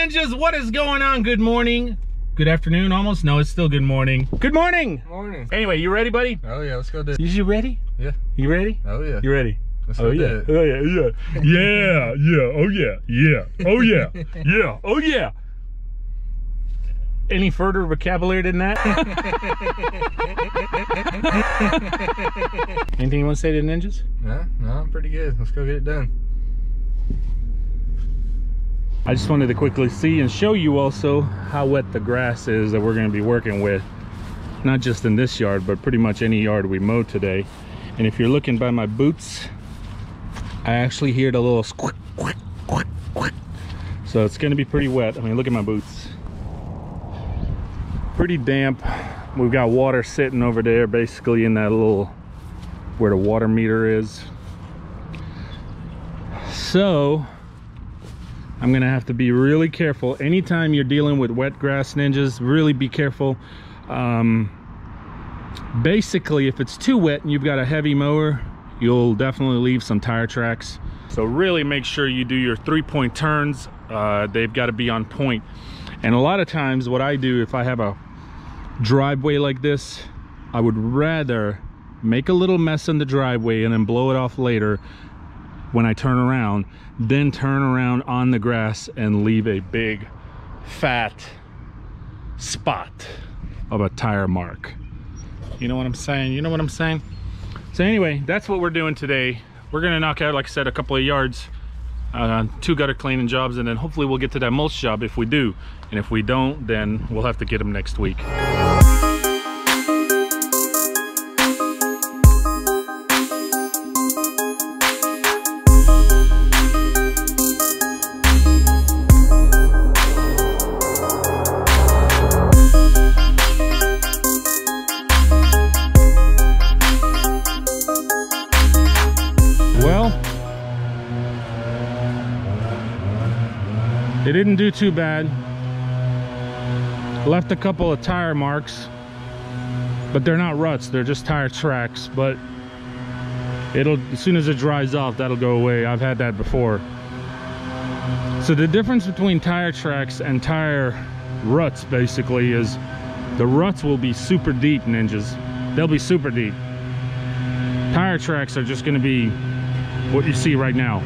ninjas, what is going on? Good morning, good afternoon, almost. No, it's still good morning. Good morning. Morning. Anyway, you ready, buddy? Oh yeah, let's go do it. You ready? Yeah. You ready? Oh yeah. You ready? Let's Oh go yeah. do it. Oh yeah. Yeah. Yeah. Oh yeah. Yeah. Oh yeah. Yeah. Oh yeah. Any further vocabulary than that? Anything you want to say to the ninjas? No, I'm pretty good. Let's go get it done. I just wanted to quickly see and show you also how wet the grass is that we're going to be working with. Not just in this yard, but pretty much any yard we mow today. And if you're looking by my boots, I actually hear the little squick, squick, squick, squick. So it's going to be pretty wet. I mean, look at my boots. Pretty damp. We've got water sitting over there, basically in that little, where the water meter is. So I'm gonna have to be really careful. Anytime you're dealing with wet grass, ninjas, really be careful. Basically, if it's too wet and you've got a heavy mower, you'll definitely leave some tire tracks. So really make sure you do your 3-point turns. They've got to be on point. And a lot of times what I do, if I have a driveway like this, I would rather make a little mess in the driveway and then blow it off later when I turn around, then turn around on the grass and leave a big fat spot of a tire mark. You know what I'm saying? You know what I'm saying? So anyway, that's what we're doing today. We're gonna knock out, like I said, a couple of yards, 2 gutter cleaning jobs, and then hopefully we'll get to that mulch job if we do. And if we don't, then we'll have to get them next week. It didn't do too bad. Left a couple of tire marks, but they're not ruts, they're just tire tracks. But it'll, as soon as it dries off, that'll go away. I've had that before. So the difference between tire tracks and tire ruts basically is the ruts will be super deep, ninjas. They'll be super deep. Tire tracks are just going to be what you see right now.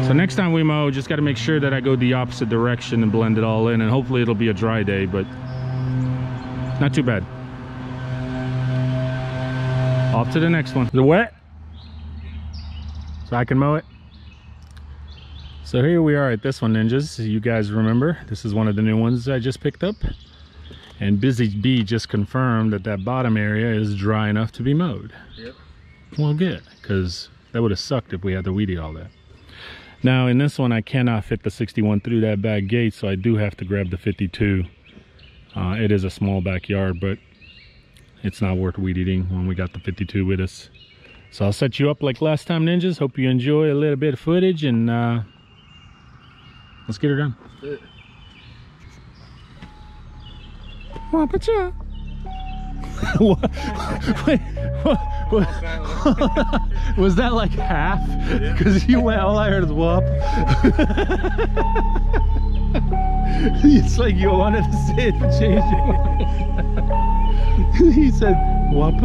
So next time we mow, just got to make sure that I go the opposite direction and blend it all in, and hopefully it'll be a dry day, but not too bad. Off to the next one. Is it wet? So I can mow it. So here we are at this one, ninjas. You guys remember, this is one of the new ones I just picked up. And Busy Bee just confirmed that that bottom area is dry enough to be mowed. Yep. Well, good, because that would have sucked if we had to weed eat all that. Now in this one I cannot fit the 61 through that back gate, so I do have to grab the 52. It is a small backyard, but it's not worth weed eating when we got the 52 with us. So I'll set you up like last time, ninjas. Hope you enjoy a little bit of footage, and let's get her done. What? Wait, what? Was that like half? Because you went, all I heard is whoop. It's like you wanted to say it to change it. He said whoop.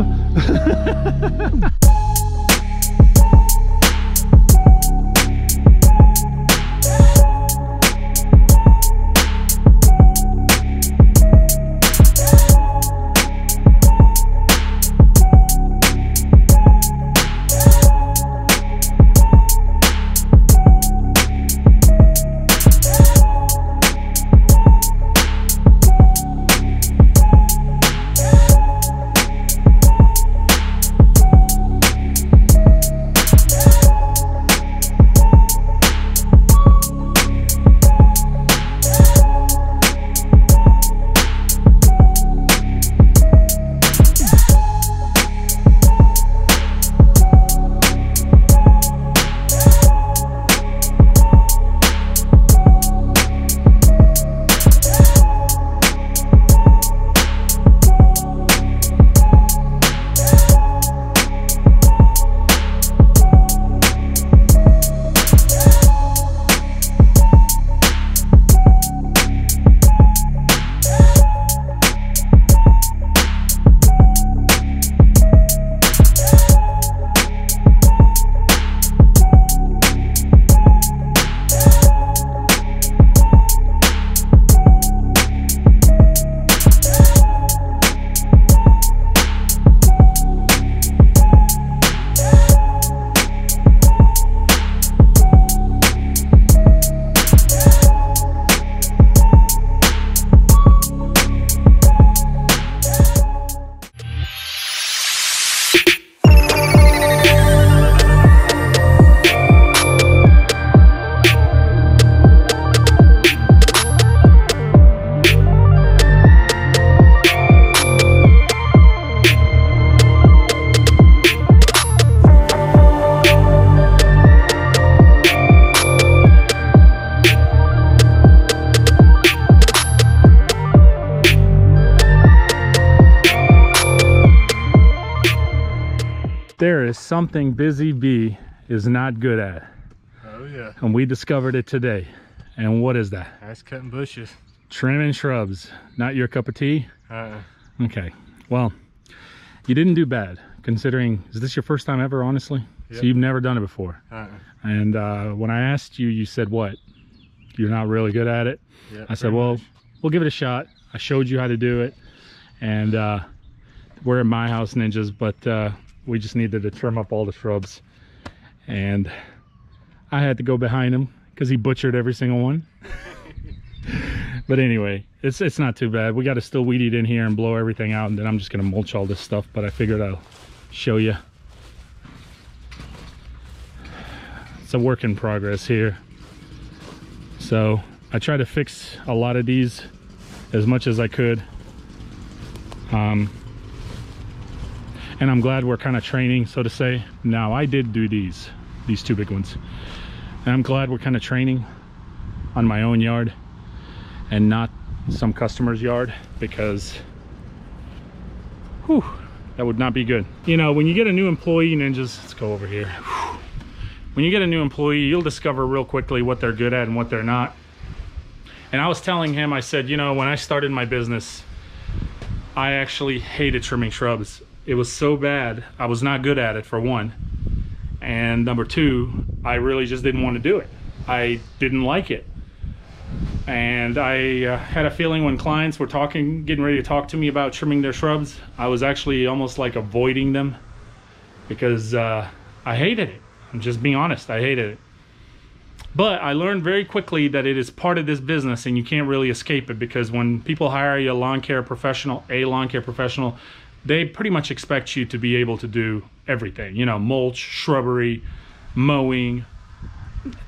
There is something Busy Bee is not good at. Oh yeah. And we discovered it today. And what is that? That's cutting bushes. Trimming shrubs. Not your cup of tea? Uh-uh. Okay. Well, you didn't do bad, considering, is this your first time ever, honestly? Yep. So you've never done it before. Uh-uh. And when I asked you, you said what? You're not really good at it? Yep, I said, well, we'll give it a shot. I showed you how to do it. And we're at my house, ninjas, but we just needed to trim up all the shrubs. And I had to go behind him because he butchered every single one. But anyway, it's not too bad. We got to still weed eat in here and blow everything out, and then I'm just going to mulch all this stuff. But I figured I'll show you. It's a work in progress here. So I try to fix a lot of these as much as I could. And I'm glad we're kind of training, so to say. Now, I did do these two big ones. And I'm glad we're kind of training on my own yard and not some customer's yard, because whew, that would not be good. You know, when you get a new employee, ninjas, let's go over here. Whew. When you get a new employee, you'll discover real quickly what they're good at and what they're not. And I was telling him, I said, you know, when I started my business, I actually hated trimming shrubs. It was so bad. I was not good at it, for one. And number two, I really just didn't want to do it. I didn't like it. And I had a feeling when clients were getting ready to talk to me about trimming their shrubs, I was actually almost like avoiding them, because I hated it. I'm just being honest, I hated it. But I learned very quickly that it is part of this business and you can't really escape it, because when people hire you a lawn care professional, they pretty much expect you to be able to do everything. You know, mulch, shrubbery, mowing.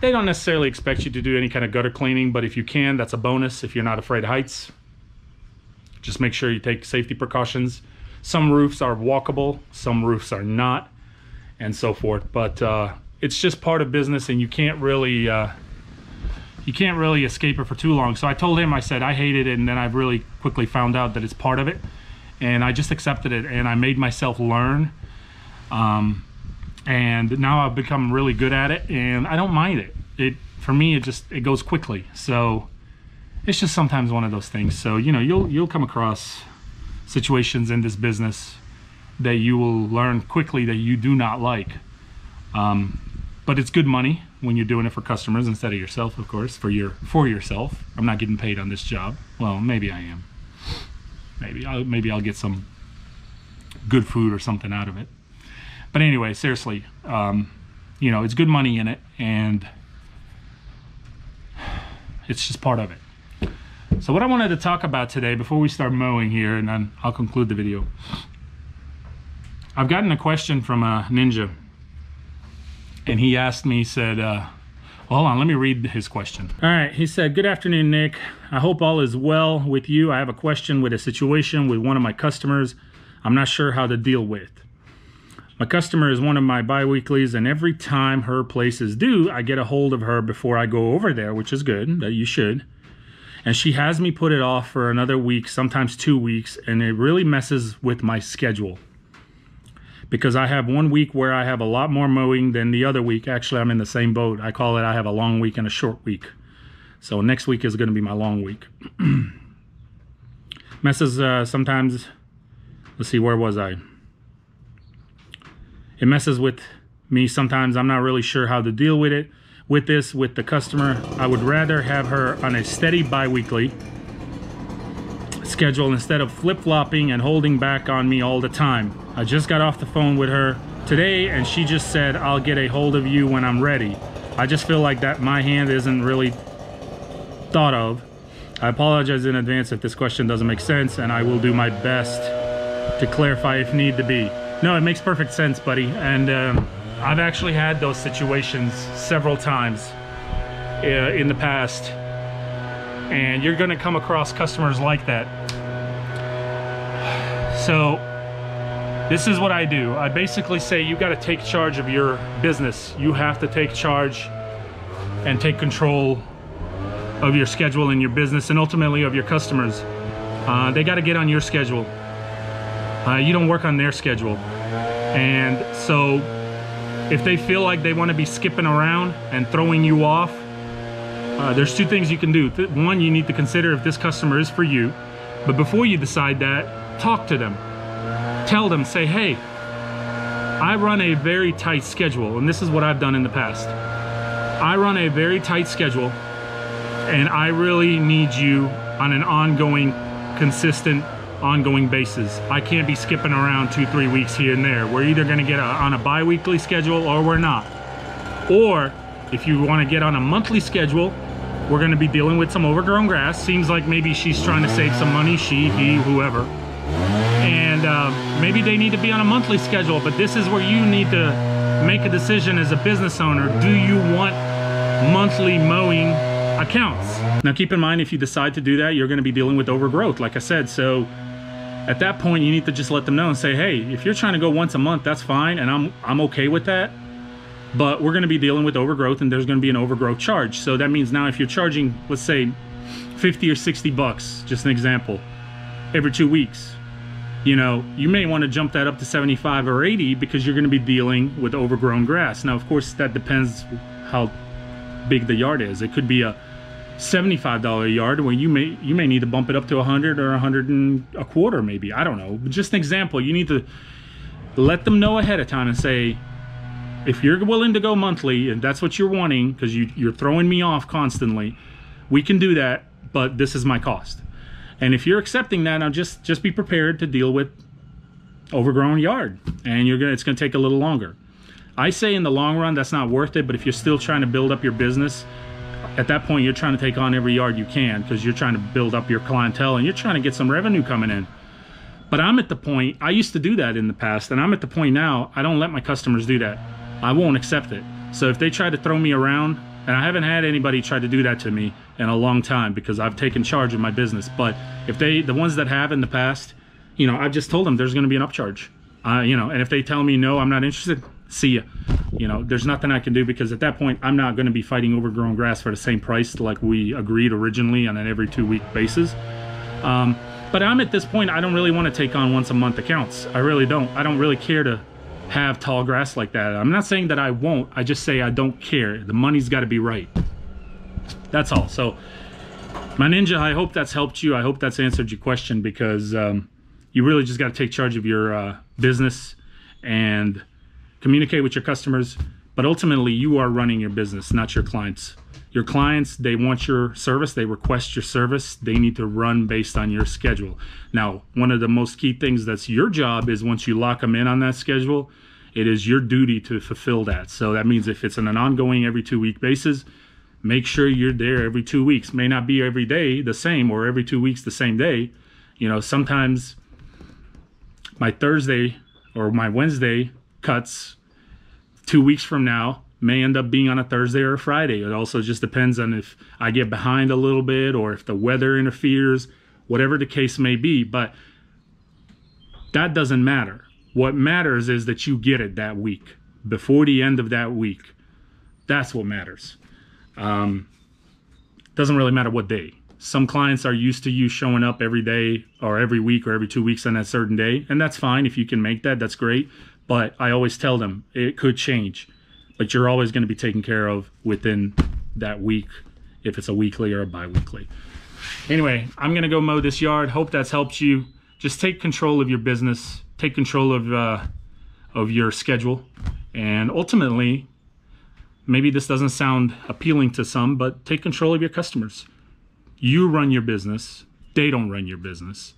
They don't necessarily expect you to do any kind of gutter cleaning, but if you can, that's a bonus if you're not afraid of heights. Just make sure you take safety precautions. Some roofs are walkable, some roofs are not, and so forth. But it's just part of business, and you can't really escape it for too long. So I told him, I said I hated it, and then I really quickly found out that it's part of it, and I just accepted it, and I made myself learn. And now I've become really good at it, and I don't mind it. For me, it goes quickly. So it's just sometimes one of those things. So, you know, you'll come across situations in this business that you will learn quickly that you do not like. But it's good money when you're doing it for customers instead of yourself, of course, for yourself. I'm not getting paid on this job. Well, maybe I am. Maybe I'll get some good food or something out of it. But anyway, seriously, you know, it's good money in it, and it's just part of it. So what I wanted to talk about today, before we start mowing here, and then I'll conclude the video. I've gotten a question from a ninja, and he asked me, he said, well, hold on, let me read his question. All right, he said, good afternoon, Nick. I hope all is well with you. I have a question with a situation with one of my customers I'm not sure how to deal with. My customer is one of my bi-weeklies, and every time her place is due, I get a hold of her before I go over there, which is good, that you should. And she has me put it off for another week, sometimes 2 weeks, and it really messes with my schedule. Because I have 1 week where I have a lot more mowing than the other week. Actually, I'm in the same boat. I call it, I have a long week and a short week. So next week is going to be my long week. Messes sometimes, let's see, where was I? It messes with me sometimes. I'm not really sure how to deal with it. With the customer, I would rather have her on a steady bi-weekly schedule instead of flip-flopping and holding back on me all the time. I just got off the phone with her today, and she just said, I'll get a hold of you when I'm ready. I just feel like that my hand isn't really thought of. I apologize in advance if this question doesn't make sense, and I will do my best to clarify if need to be. No, it makes perfect sense, buddy. And I've actually had those situations several times in the past. And you're gonna come across customers like that. So this is what I do. I basically say you gotta take charge of your business. You have to take charge and take control of your schedule and your business, and ultimately of your customers. They gotta get on your schedule. You don't work on their schedule. And so if they feel like they want to be skipping around and throwing you off, there's two things you can do. One, you need to consider if this customer is for you. But before you decide that, talk to them. Tell them, say, hey, I run a very tight schedule, and this is what I've done in the past. I run a very tight schedule, and I really need you on an ongoing, consistent, ongoing basis. I can't be skipping around 2-3 weeks here and there. We're either gonna get on a bi-weekly schedule or we're not. Or if you wanna get on a monthly schedule, we're gonna be dealing with some overgrown grass. Seems like maybe she's trying to save some money, she, he, whoever. And maybe they need to be on a monthly schedule, but this is where you need to make a decision as a business owner. Do you want monthly mowing accounts? Now keep in mind, if you decide to do that, you're gonna be dealing with overgrowth, like I said. So at that point, you need to just let them know and say, hey, if you're trying to go once a month, that's fine, and I'm okay with that. But we're gonna be dealing with overgrowth, and there's gonna be an overgrowth charge. So that means now if you're charging, let's say 50 or 60 bucks, just an example, every 2 weeks, you know, you may want to jump that up to 75 or 80 because you're going to be dealing with overgrown grass. Now, of course, that depends how big the yard is. It could be a $75 yard where you may need to bump it up to 100 or 100 and a quarter, maybe. I don't know. But just an example, you need to let them know ahead of time and say, if you're willing to go monthly and that's what you're wanting, because you're throwing me off constantly, we can do that, but this is my cost. And if you're accepting that, now just be prepared to deal with overgrown yard, and it's gonna take a little longer. I say in the long run that's not worth it, but if you're still trying to build up your business, at that point you're trying to take on every yard you can because you're trying to build up your clientele and you're trying to get some revenue coming in. But I'm at the point, I used to do that in the past, and I'm at the point now, I don't let my customers do that. I won't accept it. So if they try to throw me around, and I haven't had anybody try to do that to me in a long time because I've taken charge of my business. But if the ones that have in the past, you know, I've just told them there's going to be an upcharge. You know, and if they tell me no, I'm not interested, see ya. You know, there's nothing I can do because at that point, I'm not going to be fighting overgrown grass for the same price like we agreed originally on an every 2-week basis. But I'm at this point, I don't really want to take on once a month accounts. I really don't. I don't really care to have tall grass like that. I'm not saying that I won't, I just say I don't care. The money's got to be right. That's all. So my ninja, I hope that's helped you. I hope that's answered your question, because you really just got to take charge of your business and communicate with your customers. But ultimately, you are running your business, not your clients. Your clients, they want your service, they request your service, they need to run based on your schedule. Now, one of the most key things that's your job is once you lock them in on that schedule, it is your duty to fulfill that. So that means if it's on an ongoing every 2-week basis, make sure you're there every 2 weeks. May not be every day the same or every 2 weeks the same day. You know, sometimes my Thursday or my Wednesday cuts 2 weeks from now may end up being on a Thursday or a Friday. It also just depends on if I get behind a little bit or if the weather interferes, whatever the case may be. But that doesn't matter. What matters is that you get it that week, before the end of that week. That's what matters. Doesn't really matter what day. Some clients are used to you showing up every day or every week or every 2 weeks on that certain day, and that's fine. If you can make that, that's great. But I always tell them it could change. But you're always going to be taken care of within that week, if it's a weekly or a bi-weekly. Anyway, I'm going to go mow this yard. Hope that's helped you. Just take control of your business. Take control of your schedule. And ultimately, maybe this doesn't sound appealing to some, but take control of your customers. You run your business. They don't run your business.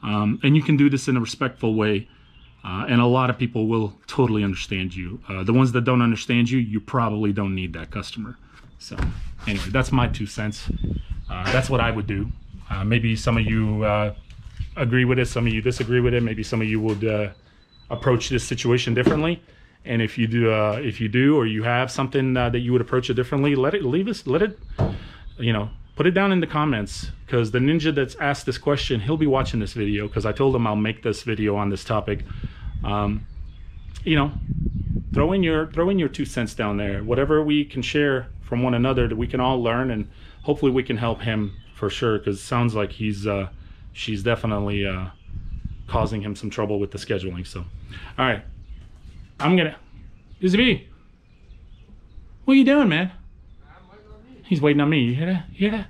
And you can do this in a respectful way. And a lot of people will totally understand you. The ones that don't understand you, you probably don't need that customer. So anyway, that's my 2 cents. That's what I would do. Maybe some of you agree with it, some of you disagree with it. Maybe some of you would approach this situation differently. And if you do, or you have something that you would approach it differently, put it down in the comments, because the ninja that's asked this question, he'll be watching this video, because I told him I'll make this video on this topic. You know, throw in your 2 cents down there. Whatever we can share from one another that we can all learn, and hopefully we can help him for sure, because it sounds like she's definitely causing him some trouble with the scheduling. So, all right. I'm gonna. Izzy, what are you doing, man? I'm waiting on you. He's waiting on me. You hear that? You hear that?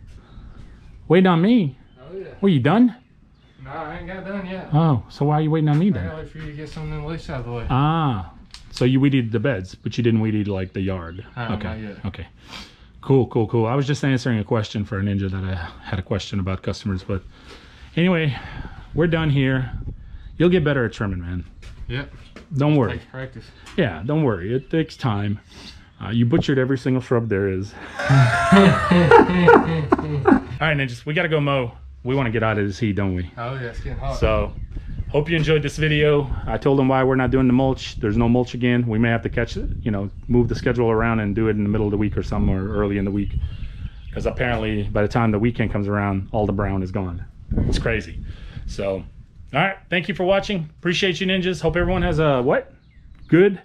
Waiting on me. Oh yeah. Were you done? No, I ain't got done yet. Oh, so why are you waiting on me I then? gotta wait for you to get some of them leaves out of the way. Ah, so you weed eated the beds, but you didn't weed eat like the yard. Not Okay. yet. Okay. Cool, cool, cool. I was just answering a question for a ninja that I had a question about customers, but anyway, we're done here. You'll get better at trimming, man. Yep. Don't worry. Takes practice. Yeah, don't worry. It takes time. You butchered every single shrub there is. All right, ninjas, we got to go mow. We want to get out of this heat, don't we? Oh yeah, it's getting hot. So, hope you enjoyed this video. I told them why we're not doing the mulch. There's no mulch again. We may have to catch it, you know, move the schedule around and do it in the middle of the week or somewhere early in the week. Because apparently, by the time the weekend comes around, all the brown is gone. It's crazy. So, all right. Thank you for watching. Appreciate you, ninjas. Hope everyone has a what? Good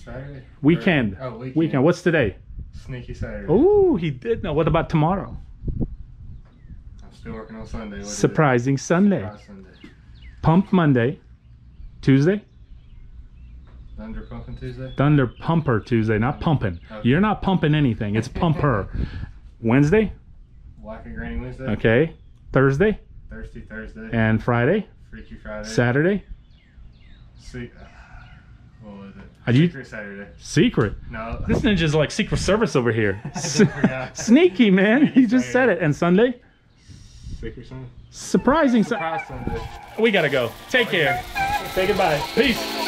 Saturday? weekend. Oh, weekend. Weekend. What's today? Sneaky Saturday. Oh, he did know. What about tomorrow? I'm still working on Sunday. What is it? Surprising Sunday. Surprise Sunday. Pump Monday. Tuesday? Thunder Pumping Tuesday. Thunder Pumper Tuesday, not pumping. Okay. You're not pumping anything. It's pumper. Wednesday? Black and Granny Wednesday. Okay. Thursday? Thursday. And Friday? Freaky Friday. Saturday? What was it? Are you- Secret Saturday. Secret. No. This ninja's like Secret Service over here. I just forgot. Sneaky, man. He just said it. And Sunday? Secret Sunday. Surprising. Surprise Sunday. We gotta go. Take care. Say goodbye. Peace.